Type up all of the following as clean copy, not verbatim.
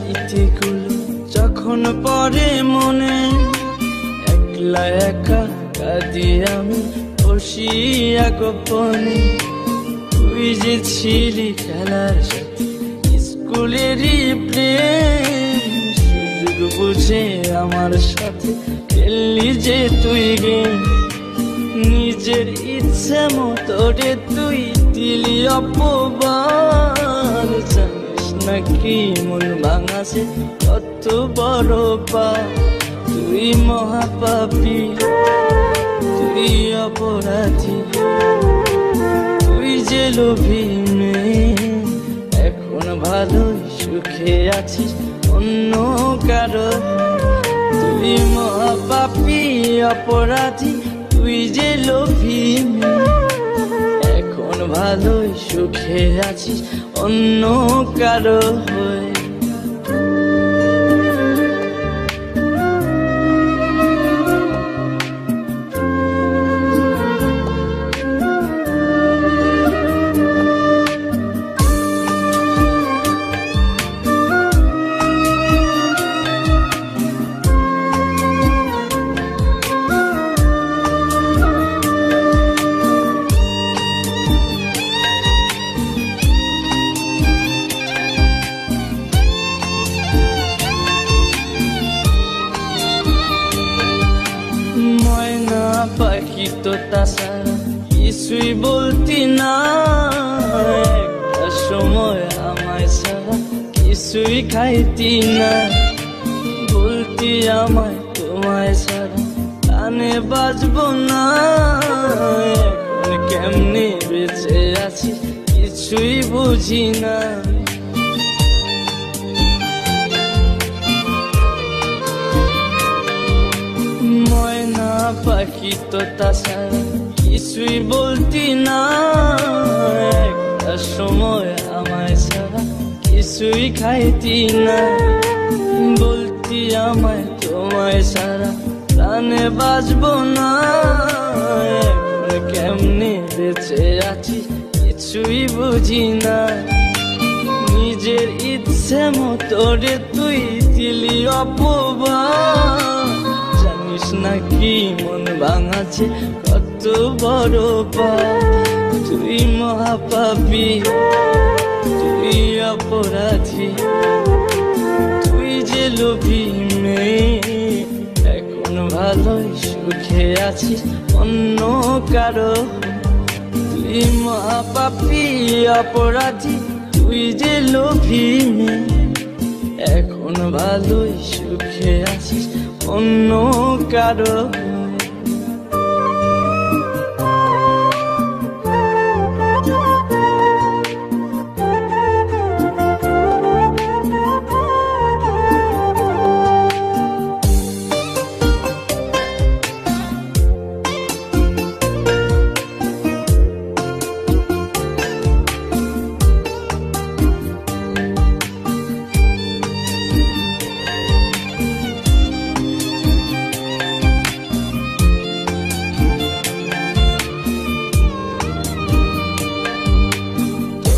স্মৃতিগুলো যখন পড়ে মনে, একলা একা কাঁদি আমি বসিয়া গোপনে। তুই যে ছিলি খেলার সাথে স্কুলেরই প্রেম, সুযোগ বুঝে আমার সাথে খেললি যে তুই গেম। নিজের ইচ্ছে মতো রে তুই দিলি অপবাদ, জানিস নাকি মন ভাঙাছে কত বড় পাপ। তুই মহাপাপী, তুই অপরাধী, তুই যে লোভী মেয়ে। এখন ভালোই সুখে আছিস অন্য কারো। তুই মহাপাপী অপরাধী, তুই যে লোভী মেয়ে। এখন ভালোই সুখে আছিস অন্য কারো হয়ে। ময়না পাখি তো তাছাড়া কিছুই বলতি না, একটা সময় আমায় ছাড়া কিছুই খাইতি না। বলতি আমায় তোমায় ছাড়া কানে বাজবো না। এখন কেমনে বেঁচে আছি কিছুই বুঝি না। ময়না পাখি তো তাছাড়া কিছুই বলতি না, একটা সময় আমায় ছাড়া কিছুই খাইতি না। বলতি আমায় তোমায় ছাড়া প্রাণে বাজবো না। এখন কেমনে বেঁচে আছি কিছুই বুঝি না। নিজের ইচ্ছে মতো রে তুই দিলি অপবাদ, জানিস নাকি মন ভাঙাছে কত বড় পাপ। তুই মহাপাপী, তুই অপরাধী, তুই যে লোভী মেয়ে। এখন ভালোই সুখে আছিস অন্য কারো। তুই মহাপাপী অপরাধী, তুই যে লোভী মেয়ে। এখন ভালোই সুখে আছিস অন্য কারো।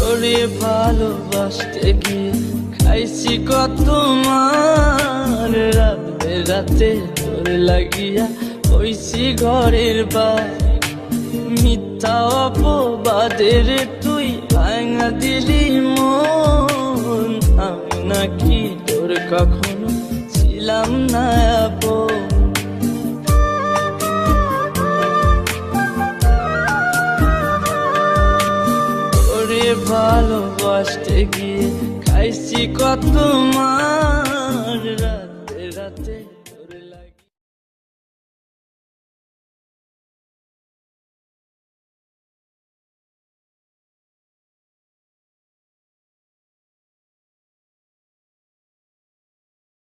তোরে ভালোবাসতে গিয়ে খাইছি কত মার। রাত বেরাতে তোর লাগিয়া হইছি ঘরের বার। মিথ্যা অপবাদের তুই ভাঙা দিলি মন। আমি নাকি তোর কখনো ছিলাম না আপন। ভালোবাসতে গিয়ে খাইছি কত মার।